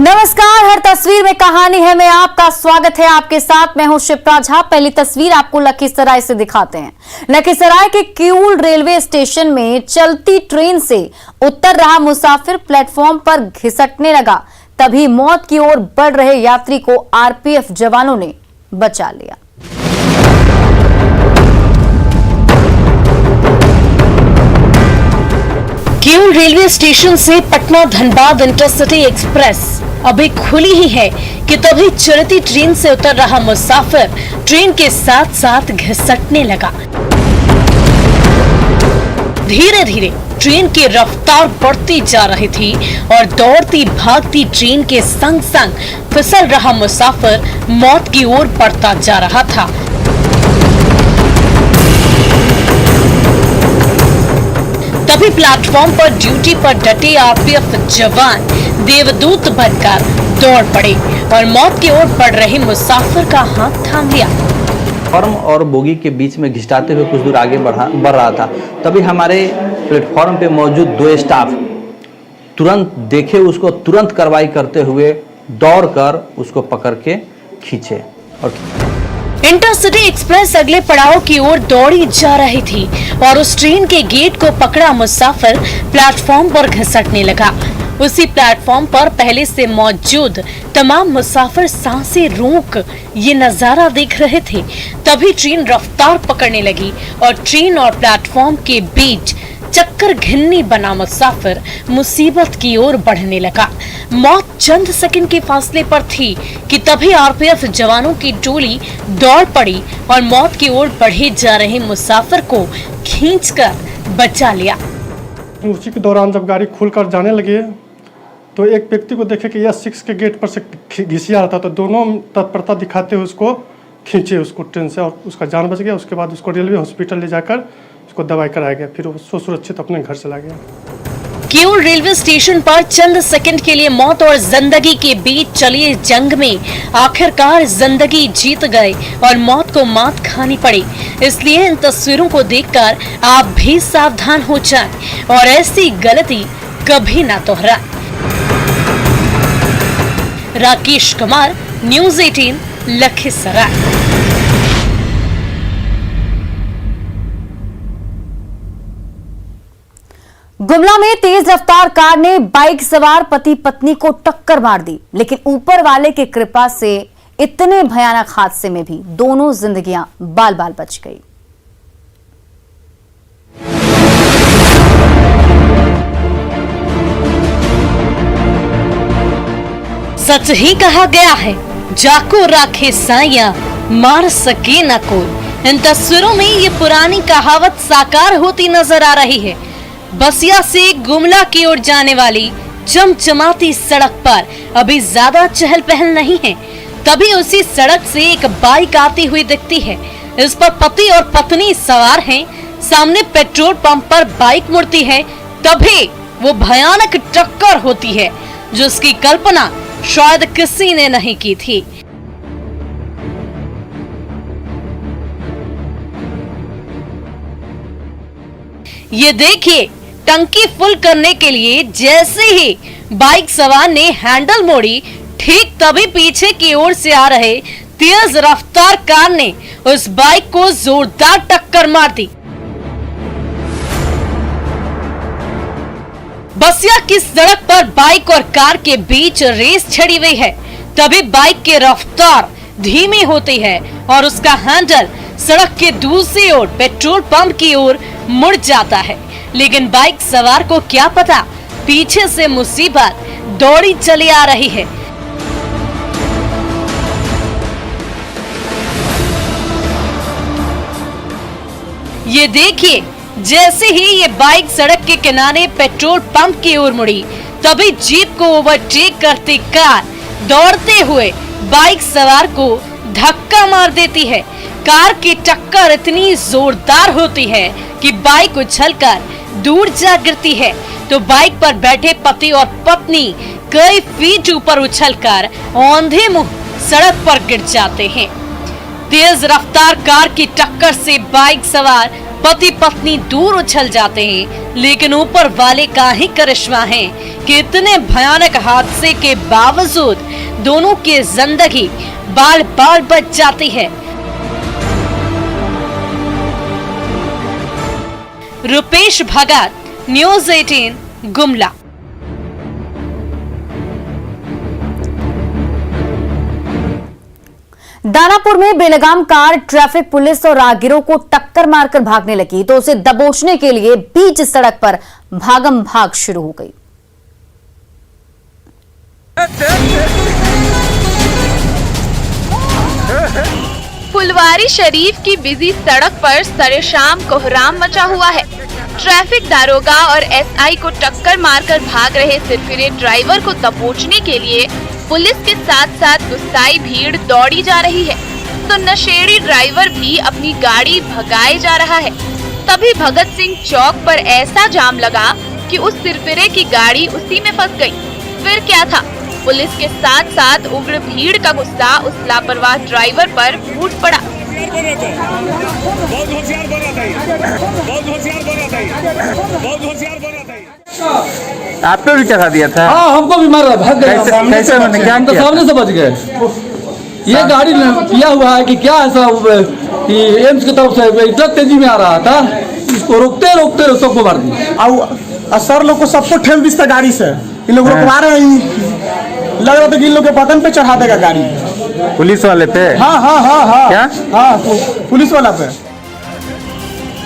नमस्कार, हर तस्वीर में कहानी है में आपका स्वागत है। आपके साथ मैं हूं शिप्रा झा। पहली तस्वीर आपको लखीसराय से दिखाते हैं। लखीसराय के किऊल रेलवे स्टेशन में चलती ट्रेन से उतर रहा मुसाफिर प्लेटफॉर्म पर घिसटने लगा, तभी मौत की ओर बढ़ रहे यात्री को आरपीएफ जवानों ने बचा लिया। किऊल रेलवे स्टेशन से पटना धनबाद इंटरसिटी एक्सप्रेस अभी खुली ही है कि तभी चलती ट्रेन से उतर रहा मुसाफिर ट्रेन के साथ साथ घिसटने लगा। धीरे धीरे ट्रेन की रफ्तार बढ़ती जा रही थी और दौड़ती भागती ट्रेन के संग संग फिसल रहा मुसाफिर मौत की ओर बढ़ता जा रहा था। तभी प्लेटफॉर्म पर ड्यूटी पर डटे आरपीएफ जवान देवदूत बनकर दौड़ पड़े और मौत की ओर बढ़ रहे मुसाफिर का हाथ थाम लिया। प्लेटफॉर्म और बोगी के बीच में घिसटाते हुए कुछ दूर आगे बढ़ रहा था। तभी हमारे प्लेटफॉर्म पे मौजूद दो स्टाफ तुरंत देखे, उसको तुरंत कार्रवाई करते हुए दौड़कर उसको पकड़ के खींचे और इंटरसिटी एक्सप्रेस अगले पड़ाव की ओर दौड़ी जा रही थी और उस ट्रेन के गेट को पकड़ा मुसाफिर प्लेटफॉर्म पर घिसटने लगा। उसी प्लेटफॉर्म पर पहले से मौजूद तमाम मुसाफिर सांसें रोक ये नजारा देख रहे थे। तभी ट्रेन रफ्तार पकड़ने लगी और ट्रेन और प्लेटफॉर्म के बीच चक्कर घिन्नी बना मुसाफिर मुसीबत की ओर बढ़ने लगा। मौत चंद सेकंड के फासले पर थी कि तभी आरपीएफ जवानों की टोली दौड़ पड़ी और मौत की ओर बढ़े जा रहे मुसाफिर को खींचकर बचा लिया। उसी के दौरान जब गाड़ी खुलकर जाने लगी तो एक व्यक्ति को देखे कि S6 के गेट पर से घिसिया रहा था, तो दोनों तत्परता दिखाते हुए उसको खींचे उसको ट्रेन से और उसका जान बच गया। उसके बाद उसको रेलवे हॉस्पिटल ले जाकर उसको दवाई कराया गया, फिर वो सुरक्षित अपने घर चला गया। किऊल रेलवे स्टेशन पर चंद सेकंड के लिए मौत और जिंदगी के बीच चली जंग में आखिरकार जिंदगी जीत गए और मौत को मात खानी पड़ी। इसलिए इन तस्वीरों को देखकर आप भी सावधान हो जाएं और ऐसी गलती कभी ना दोहराएं। राकेश कुमार, न्यूज़ 18, लखीसराय। गुमला में तेज रफ्तार कार ने बाइक सवार पति पत्नी को टक्कर मार दी, लेकिन ऊपर वाले की कृपा से इतने भयानक हादसे में भी दोनों जिंदगियां बाल बाल बच गई। सच ही कहा गया है, जाको राखे साइया मार सके ना कोई। इन तस्वीरों में ये पुरानी कहावत साकार होती नजर आ रही है। बसिया से गुमला की ओर जाने वाली चमचमाती सड़क पर अभी ज्यादा चहल पहल नहीं है। तभी उसी सड़क से एक बाइक आती हुई दिखती है। इस पर पति और पत्नी सवार हैं। सामने पेट्रोल पंप पर बाइक मुड़ती है, तभी वो भयानक टक्कर होती है जिसकी कल्पना शायद किसी ने नहीं की थी। ये देखिए, टंकी फुल करने के लिए जैसे ही बाइक सवार ने हैंडल मोड़ी, ठीक तभी पीछे की ओर से आ रहे तेज रफ्तार कार ने उस बाइक को जोरदार टक्कर मार दी। बसिया की सड़क पर बाइक और कार के बीच रेस छिड़ी हुई है। तभी बाइक की रफ्तार धीमी होती है और उसका हैंडल सड़क के दूसरी ओर पेट्रोल पंप की ओर मुड़ जाता है। लेकिन बाइक सवार को क्या पता, पीछे से मुसीबत दौड़ी चली आ रही है। ये देखिए, जैसे ही ये बाइक सड़क के किनारे पेट्रोल पंप की ओर मुड़ी, तभी जीप को ओवरटेक करती कार दौड़ते हुए बाइक सवार को धक्का मार देती है। कार की टक्कर इतनी जोरदार होती है कि बाइक उछलकर दूर जा गिरती है, तो बाइक पर बैठे पति और पत्नी कई फीट ऊपर उछलकर औंधे मुंह सड़क पर गिर जाते हैं। तेज रफ्तार कार की टक्कर से बाइक सवार पति पत्नी दूर उछल जाते हैं, लेकिन ऊपर वाले का ही करिश्मा है कि इतने भयानक हादसे के बावजूद दोनों की जिंदगी बाल बाल बच जाती है। रुपेश भगत, न्यूज़ 18, गुमला। दानापुर में बेलगाम कार ट्रैफिक पुलिस और राहगीरों को टक्कर मारकर भागने लगी तो उसे दबोचने के लिए बीच सड़क पर भागम भाग शुरू हो गई। फुलवारी शरीफ की बिजी सड़क पर सरेशाम कोहराम मचा हुआ है। ट्रैफिक दारोगा और एसआई को टक्कर मारकर भाग रहे सिरफिरे ड्राइवर को दबोचने के लिए पुलिस के साथ साथ गुस्साई भीड़ दौड़ी जा रही है, तो नशेड़ी ड्राइवर भी अपनी गाड़ी भगाए जा रहा है। तभी भगत सिंह चौक पर ऐसा जाम लगा कि उस सिरफिरे की गाड़ी उसी में फंस गई। फिर क्या था, पुलिस के साथ साथ उग्र भीड़ का गुस्सा उस लापरवाह ड्राइवर पर फूट पड़ा। बहुत होशियार बना था। आपको भी चढ़ा दिया था? हाँ, हमको भी मार रहा, भाग गया। कैसे मैंने क्या हम तो किया? सामने से बच गए। ये गाड़ी किया हुआ है कि क्या ऐसा एम्स की तरफ से इतना तेजी में आ रहा था, इसको रोकते रोकते सबको मार दिया। सर लोग को सबको ठेल दी गाड़ी से, इन लोग रुकवा रहे हैं, लग रहा था कि इन लोग के बदन पे चढ़ा देगा गाड़ी। पुलिस वाले पे? हाँ हाँ हाँ हाँ क्या? हाँ, पुलिस वाला पे।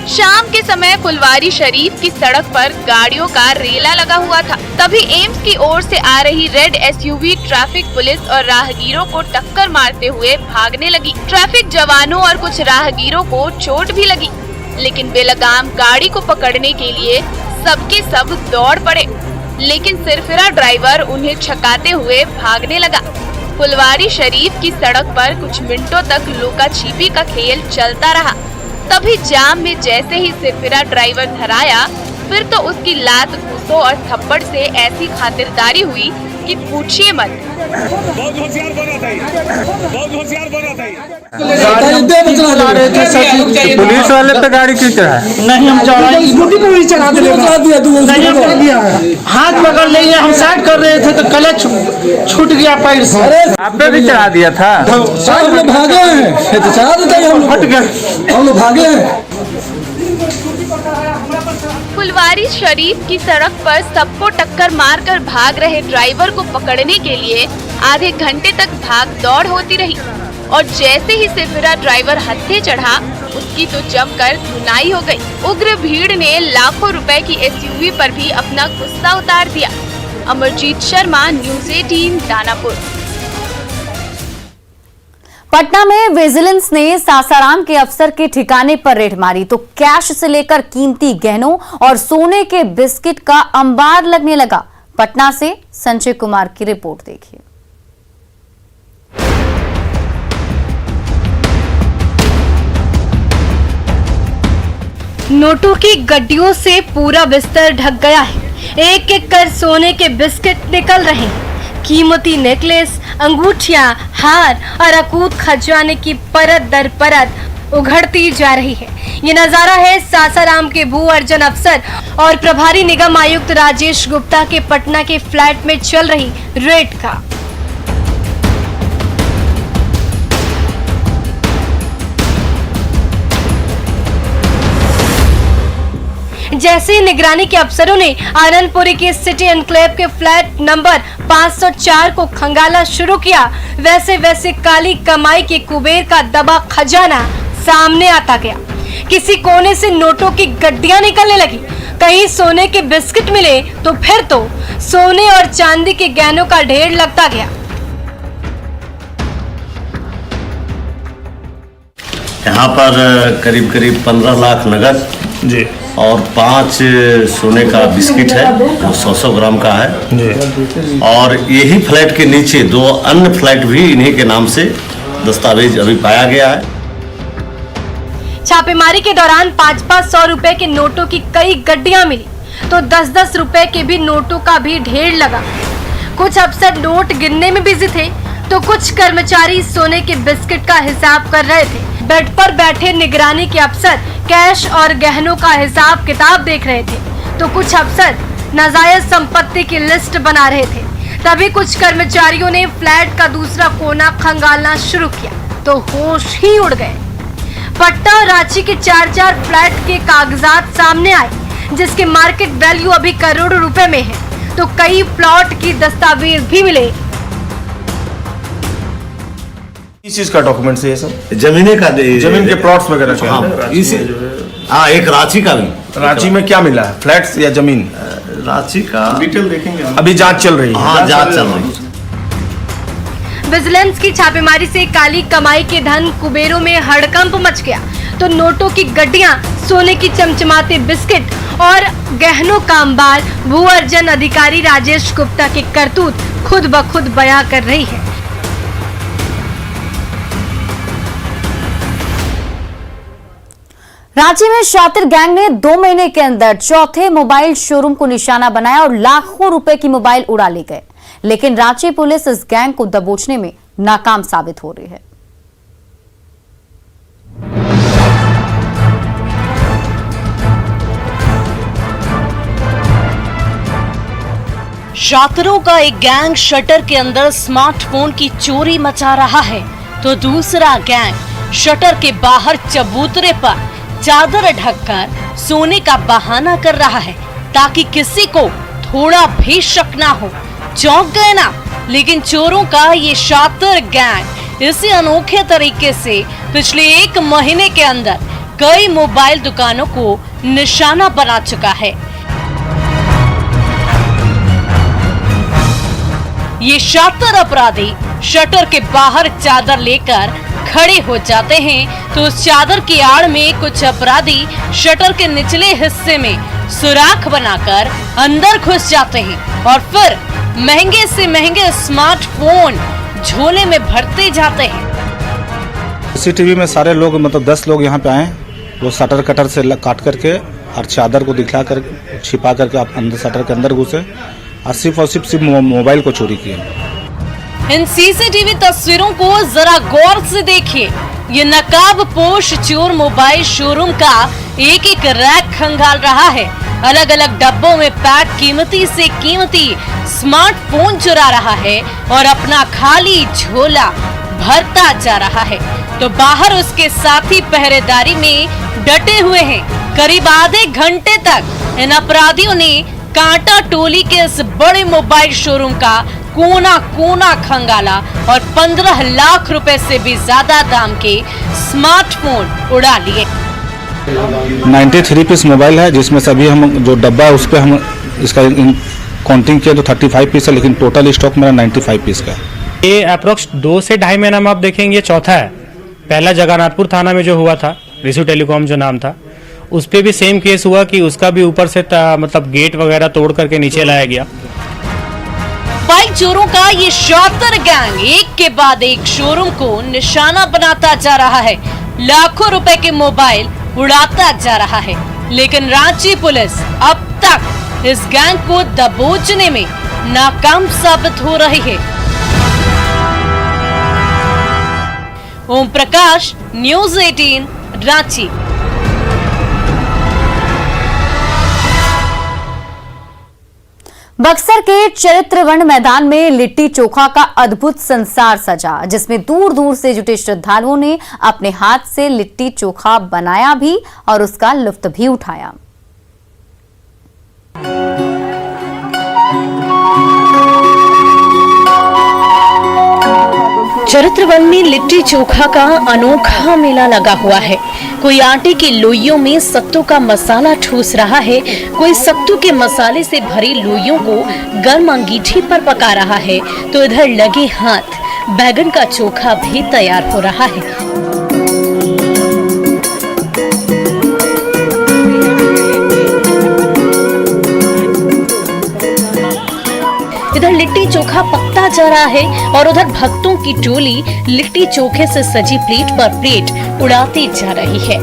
शाम के समय फुलवारी शरीफ की सड़क पर गाड़ियों का रेला लगा हुआ था। तभी एम्स की ओर से आ रही रेड एसयूवी ट्रैफिक पुलिस और राहगीरों को टक्कर मारते हुए भागने लगी। ट्रैफिक जवानों और कुछ राहगीरों को चोट भी लगी, लेकिन बेलगाम गाड़ी को पकड़ने के लिए सबके सब दौड़ पड़े, लेकिन सिरफिरा ड्राइवर उन्हें छकाते हुए भागने लगा। फुलवारी शरीफ की सड़क पर कुछ मिनटों तक लुका छिपी का खेल चलता रहा। तभी जाम में जैसे ही सिरफिरा ड्राइवर धराया, फिर तो उसकी लात, घूंसों और थप्पड़ से ऐसी खातिरदारी हुई कि पूछिए मत। बहुत होशियार बना था, बहुत होशियार बना था। पुलिस वाले पे गाड़ी क्यों चढ़ा? नहीं, हम स्कूटी पे भी चढ़ा दिया, हाथ पकड़ लिए, हम साइड कर रहे थे तो क्लच छूट गया पैर से। आप पे भी चढ़ा दिया था? हम लोग भागे हैं, तो चढ़ा देते हैं, हम लोग भागे हैं। फुलवारी शरीफ की सड़क पर सबको टक्कर मारकर भाग रहे ड्राइवर को पकड़ने के लिए आधे घंटे तक भाग दौड़ होती रही, और जैसे ही सिरफिरा ड्राइवर हत्थे चढ़ा, उसकी तो जमकर धुनाई हो गई। उग्र भीड़ ने लाखों रुपए की एसयूवी पर भी अपना गुस्सा उतार दिया। अमरजीत शर्मा, न्यूज़ 18, दानापुर। पटना में विजिलेंस ने सासाराम के अफसर के ठिकाने पर रेड मारी तो कैश से लेकर कीमती गहनों और सोने के बिस्किट का अंबार लगने लगा। पटना से संजय कुमार की रिपोर्ट देखिए। नोटों की गड्डियों से पूरा बिस्तर ढक गया है। एक एक कर सोने के बिस्किट निकल रहे हैं। कीमती नेकलेस, अंगूठियां, हार और अकूत खजाने की परत दर परत उघड़ती जा रही है। ये नजारा है सासाराम के भू अर्जन अफसर और प्रभारी निगम आयुक्त राजेश गुप्ता के पटना के फ्लैट में चल रही रेड का। जैसे निगरानी के अफसरों ने आनंदपुरी के सिटी एनक्लेव के फ्लैट नंबर 504 को खंगाला शुरू किया, वैसे वैसे काली कमाई के कुबेर का दबा खजाना सामने आता गया। किसी कोने से नोटों की गड्डियां निकलने लगी, कहीं सोने के बिस्किट मिले तो फिर तो सोने और चांदी के गहनों का ढेर लगता गया। यहाँ पर करीब करीब 15 लाख नगद जी और 5 सोने का बिस्किट है जो 100 ग्राम का है जी। और यही फ्लैट के नीचे 2 अन्य फ्लैट भी इन्हीं के नाम से दस्तावेज अभी पाया गया है। छापेमारी के दौरान 500 रुपए के नोटों की कई गड्डियां मिली तो 10-10 रुपए के भी नोटों का भी ढेर लगा। कुछ अफसर नोट गिनने में बिजी थे तो कुछ कर्मचारी सोने के बिस्किट का हिसाब कर रहे थे। बेड पर बैठे निगरानी के अफसर कैश और गहनों का हिसाब किताब देख रहे थे तो कुछ अफसर नाजायज संपत्ति की लिस्ट बना रहे थे। तभी कुछ कर्मचारियों ने फ्लैट का दूसरा कोना खंगालना शुरू किया तो होश ही उड़ गए। पटना और रांची के 4-4 फ्लैट के कागजात सामने आए, जिसके मार्केट वैल्यू अभी करोड़ों रुपए में है, तो कई प्लॉट की दस्तावेज भी मिले। इस चीज का डॉक्यूमेंट है ये सब? जमीने का जमीन के प्लॉट्स वगैरह क्या? हाँ, एक रांची का भी। रांची में क्या मिला है, फ्लैट्स या जमीन? रांची का डिटेल देखेंगे, अभी जांच चल रही है। हाँ, जांच चल रही है। विजिलेंस की छापेमारी से काली कमाई के धन कुबेरों में हड़कंप मच गया तो नोटों की गड्डियां, सोने की चमचमाते बिस्किट और गहनों का अंबार भू अर्जन अधिकारी राजेश गुप्ता की करतूत खुद ब खुद बयां कर रही है। रांची में शातिर गैंग ने 2 महीने के अंदर चौथे मोबाइल शोरूम को निशाना बनाया और लाखों रुपए की मोबाइल उड़ा ले गए, लेकिन रांची पुलिस इस गैंग को दबोचने में नाकाम साबित हो रही है। शातिरों का एक गैंग शटर के अंदर स्मार्टफोन की चोरी मचा रहा है तो दूसरा गैंग शटर के बाहर चबूतरे पर चादर ढककर सोने का बहाना कर रहा है ताकि किसी को थोड़ा भी शक ना हो। चौंक गए ना? लेकिन चोरों का ये शातिर गैंग इसी अनोखे तरीके से पिछले 1 महीने के अंदर कई मोबाइल दुकानों को निशाना बना चुका है। ये शातिर अपराधी शटर के बाहर चादर लेकर खड़े हो जाते हैं तो उस चादर की आड़ में कुछ अपराधी शटर के निचले हिस्से में सुराख बनाकर अंदर घुस जाते हैं और फिर महंगे से महंगे स्मार्टफोन झोले में भरते जाते हैं। सीसीटीवी में सारे लोग मतलब 10 लोग यहाँ पे आए, वो शटर कटर से काट करके और चादर को दिखला कर छिपा करके आप अंदर शटर के अंदर घुसे और सिर्फ मोबाइल को चोरी किए। इन सीसीटीवी तस्वीरों को जरा गौर से देखिए। ये नकाबपोश चोर मोबाइल शोरूम का एक एक रैक खंगाल रहा है, अलग अलग डब्बों में पैक कीमती से कीमती स्मार्टफोन चुरा रहा है और अपना खाली झोला भरता जा रहा है तो बाहर उसके साथी पहरेदारी में डटे हुए हैं। करीब आधे घंटे तक इन अपराधियों ने कांटा टोली के इस बड़े मोबाइल शोरूम का कोना कोना खंगाला और 15 लाख रुपए से भी ज्यादा दाम के स्मार्टफोन उड़ा लिए। 93 पीस मोबाइल है, जिसमें से अभी हम जो डब्बा है उस पर हम इसका काउंटिंग किया तो 35 पीस है, लेकिन टोटल स्टॉक मेरा 95 पीस का है। ये अप्रोक्स 2 से 2.5 महीना में आप देखेंगे चौथा है। पहला जगन्नाथपुर थाना में जो हुआ था, रिसु टेलीकॉम जो नाम था, उस पे भी सेम केस हुआ कि उसका भी ऊपर से मतलब गेट वगैरह तोड़ करके नीचे लाया गया। बाइक चोरों का ये शातिर गैंग एक के बाद एक शोरूम को निशाना बनाता जा रहा है, लाखों रुपए के मोबाइल उड़ाता जा रहा है, लेकिन रांची पुलिस अब तक इस गैंग को दबोचने में नाकाम साबित हो रही है। ओम प्रकाश, न्यूज़ 18, रांची। बक्सर के चरित्रवन मैदान में लिट्टी चोखा का अद्भुत संसार सजा, जिसमें दूर दूर से जुटे श्रद्धालुओं ने अपने हाथ से लिट्टी चोखा बनाया भी और उसका लुत्फ भी उठाया। चरित्रवन में लिट्टी चोखा का अनोखा मेला लगा हुआ है। कोई आटे की लोइयों में सत्तू का मसाला ठूस रहा है, कोई सत्तू के मसाले से भरी लोइयों को गर्म अंगीठी पर पका रहा है, तो इधर लगे हाथ बैगन का चोखा भी तैयार हो रहा है। इधर लिट्टी चोखा पकता जा रहा है और उधर भक्तों की टोली लिट्टी चोखे से सजी प्लेट पर प्लेट उड़ाती जा रही है।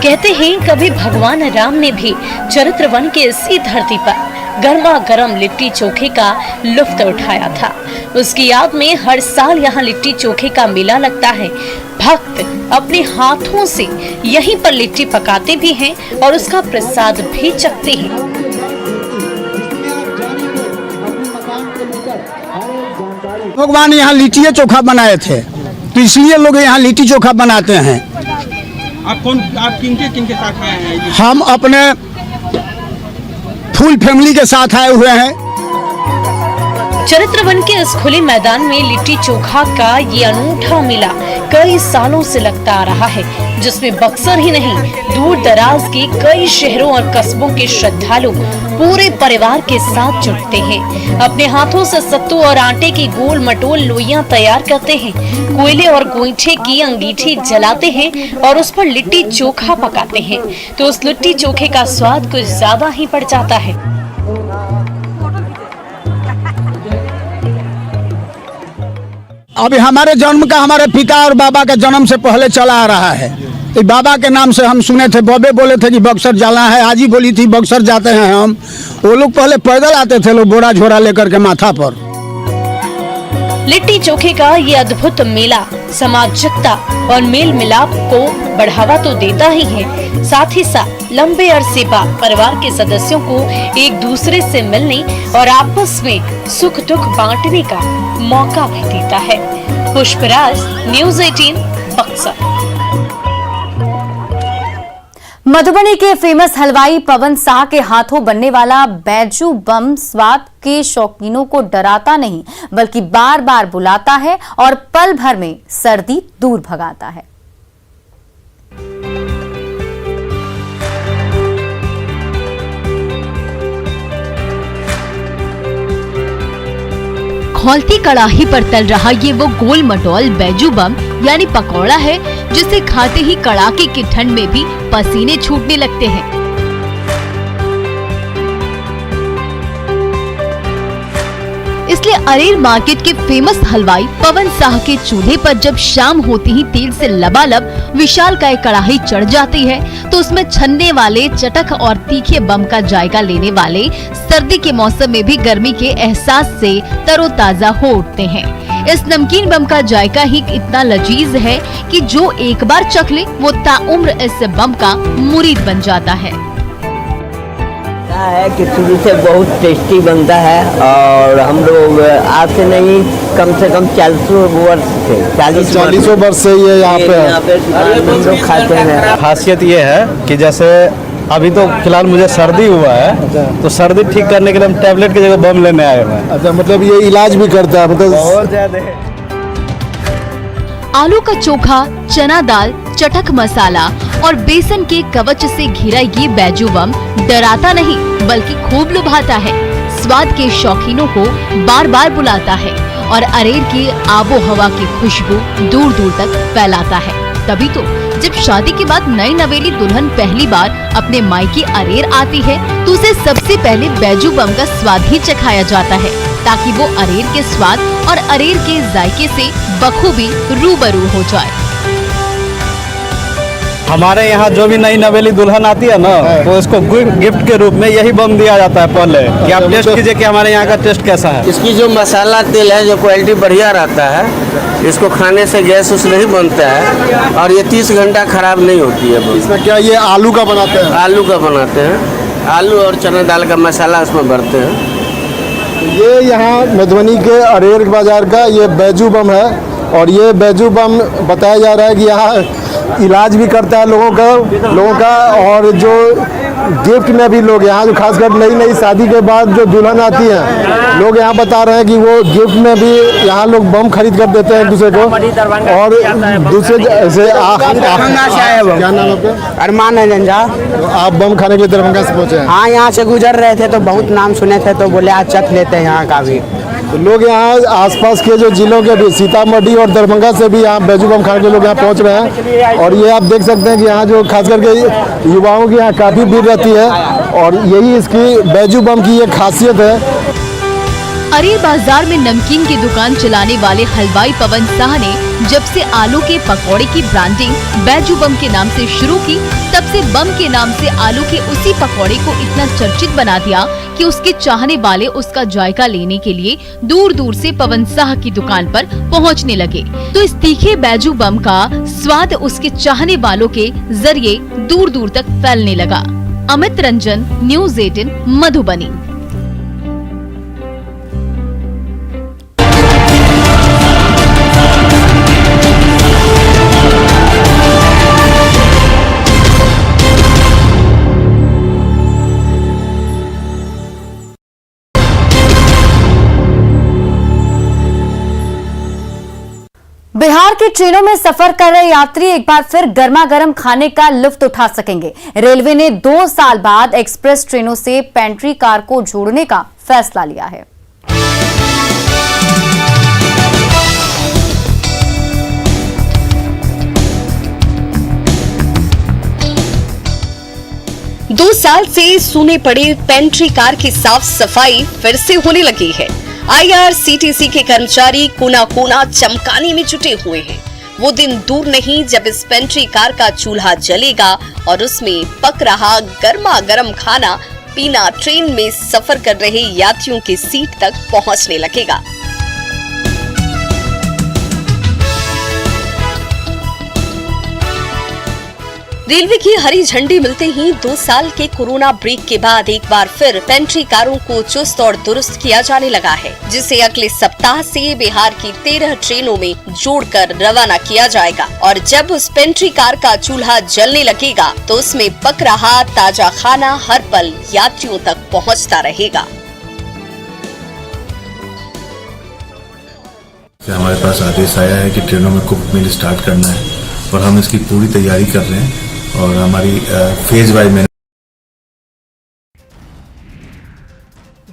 कहते हैं कभी भगवान राम ने भी चरित्र वन के इसी धरती पर गर्मा गर्म लिट्टी चोखे का लुत्फ उठाया था। उसकी याद में हर साल यहाँ लिट्टी चोखे का मेला लगता है। भक्त अपने हाथों से यहीं पर लिट्टी पकाते भी हैं और उसका प्रसाद भी चखते हैं। भगवान यहाँ लिट्टी चोखा बनाए थे, तो इसलिए लोग यहाँ लिट्टी चोखा बनाते हैं। आप किनके साथ आए हैं? हम अपने फुल फैमिली के साथ आए हुए हैं। चरित्र वन के इस खुले मैदान में लिट्टी चोखा का ये अनूठा मेला कई सालों से लगता आ रहा है, जिसमें बक्सर ही नहीं दूर दराज के कई शहरों और कस्बों के श्रद्धालु पूरे परिवार के साथ जुटते हैं। अपने हाथों से सत्तू और आटे की गोल मटोल लोइयां तैयार करते हैं, कोयले और गोईठे की अंगीठी जलाते हैं और उस पर लिट्टी चोखा पकाते हैं, तो उस लिट्टी चोखे का स्वाद कुछ ज्यादा ही बढ़ जाता है। अभी हमारे जन्म का हमारे पिता और बाबा के जन्म से पहले चला आ रहा है। इस बाबा के नाम से हम सुने थे, बॉबे बोले थे कि बक्सर जाना है, आज ही बोली थी बक्सर जाते हैं हम। वो लोग पहले पैदल आते थे, लोग बोरा झोरा लेकर के माथा पर। लिट्टी चोखे का ये अद्भुत मेला सामाजिकता और मेल मिलाप को बढ़ावा तो देता ही है, साथ ही साथ लंबे अरसे बाद परिवार के सदस्यों को एक दूसरे से मिलने और आपस में सुख दुख बांटने का मौका भी देता है। पुष्पराज, न्यूज़ 18, बक्सर। मधुबनी के फेमस हलवाई पवन शाह के हाथों बनने वाला बैजू बम स्वाद के शौकीनों को डराता नहीं, बल्कि बार बार बुलाता है और पल भर में सर्दी दूर भगाता है। खौलती कड़ाही पर तल रहा ये वो गोल मटोल बैजू बम यानी पकौड़ा है, जिसे खाते ही कड़ाके की ठंड में भी पसीने छूटने लगते हैं। इसलिए अरेर मार्केट के फेमस हलवाई पवन शाह के चूल्हे पर जब शाम होती ही तेल से लबालब विशालकाय कड़ाही चढ़ जाती है, तो उसमें छनने वाले चटक और तीखे बम का जायका लेने वाले सर्दी के मौसम में भी गर्मी के एहसास से तरोताजा हो उठते हैं। इस नमकीन बम का जायका ही इतना लजीज है कि जो एक बार चख ले वो ताउम्र इस बम का मुरीद बन जाता है। है कि शुरू से बहुत टेस्टी बनता है और हम लोग आज से नहीं कम से कम 40 वर्ष से 40 वर्ष से ये यहाँ पे हम लोग खाते हैं। खासियत ये है कि जैसे अभी तो फिलहाल मुझे सर्दी हुआ है, तो सर्दी ठीक करने के लिए हम टैबलेट की जगह बम लेने आए हैं। अच्छा, मतलब ये इलाज भी करता है? मतलब बहुत ज्यादा। आलू का चोखा, चना दाल, चटक मसाला और बेसन के कवच से घिरा ये बैजू बम डराता नहीं बल्कि खूब लुभाता है, स्वाद के शौकीनों को बार बार बुलाता है और अरेर की आबो हवा की खुशबू दूर दूर तक फैलाता है। तभी तो जब शादी के बाद नई नवेली दुल्हन पहली बार अपने मायके अरेर आती है, तो उसे सबसे पहले बैजू बम का स्वाद ही चखाया जाता है, ताकि वो अरेर के स्वाद और अरेर के जायके से बखूबी रूबरू हो जाए। हमारे यहाँ जो भी नई नवेली दुल्हन आती है ना, तो उसको गिफ्ट के रूप में यही बम दिया जाता है पहले कि आप टेस्ट कीजिए कि हमारे यहाँ का टेस्ट कैसा है। इसकी जो मसाला तेल है, जो क्वालिटी बढ़िया रहता है, इसको खाने से गैस उस नहीं बनता है और ये 30 घंटा खराब नहीं होती है। इसमें क्या ये आलू का बनाते हैं? आलू का बनाते हैं, आलू और चना दाल का मसाला उसमें भरते हैं। ये यहाँ मधुबनी के अरेर बाजार का ये बैजू बम है और ये बैजू बम बताया जा रहा है कि यहाँ इलाज भी करता है लोगों का और जो गिफ्ट में भी लोग यहाँ जो खासकर नई शादी के बाद जो दुल्हन आती है, लोग यहाँ बता रहे हैं कि वो गिफ्ट में भी यहाँ लोग बम खरीद कर देते हैं एक दूसरे को। और दूसरे जैसे क्या नाम आपका? अरमान है जंजा। तो आप बम खाने के लिए दरभंगा से पहुँचे हैं? हाँ, यहाँ से गुजर रहे थे तो बहुत नाम सुने थे, तो बोले आज चख लेते हैं यहाँ का भी। तो लोग यहाँ आसपास के जो जिलों के भी, सीतामढ़ी और दरभंगा से भी यहाँ बैजू बम खाने के लोग यहाँ पहुँच रहे हैं। और ये आप देख सकते हैं कि यहाँ जो खास करके युवाओं की यहाँ काफ़ी भीड़ रहती है और यही इसकी बैजू बम की ये खासियत है। अरेर बाजार में नमकीन की दुकान चलाने वाले हलवाई पवन शाह ने जब से आलू के पकौड़े की ब्रांडिंग बैजू बम के नाम से शुरू की, तब से बम के नाम से आलू के उसी पकौड़े को इतना चर्चित बना दिया कि उसके चाहने वाले उसका जायका लेने के लिए दूर दूर से पवन शाह की दुकान पर पहुंचने लगे। तो इस तीखे बैजू बम का स्वाद उसके चाहने वालों के जरिए दूर दूर तक फैलने लगा। अमित रंजन, न्यूज़ 18, मधुबनी। बिहार की ट्रेनों में सफर कर रहे यात्री एक बार फिर गर्मा गर्म खाने का लुत्फ उठा सकेंगे। रेलवे ने 2 साल बाद एक्सप्रेस ट्रेनों से पेंट्री कार को जोड़ने का फैसला लिया है। दो साल से सूने पड़े पेंट्री कार की साफ सफाई फिर से होने लगी है। IRCTC के कर्मचारी कोना कोना चमकाने में जुटे हुए हैं। वो दिन दूर नहीं जब इस पेंट्री कार का चूल्हा जलेगा और उसमें पक रहा गर्मा गर्म खाना पीना ट्रेन में सफर कर रहे यात्रियों की सीट तक पहुंचने लगेगा। रेलवे की हरी झंडी मिलते ही 2 साल के कोरोना ब्रेक के बाद एक बार फिर पेंट्री कारों को चुस्त और दुरुस्त किया जाने लगा है, जिसे अगले सप्ताह से बिहार की 13 ट्रेनों में जोड़कर रवाना किया जाएगा। और जब उस पेंट्री कार का चूल्हा जलने लगेगा तो उसमें पक रहा ताजा खाना हर पल यात्रियों तक पहुंचता रहेगा। हमारे पास आदेश आया है कि ट्रेनों में कुक मील स्टार्ट करना है और हम इसकी पूरी तैयारी कर रहे हैं और हमारी फेज वाइज में।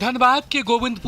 धनबाद के गोविंदपुर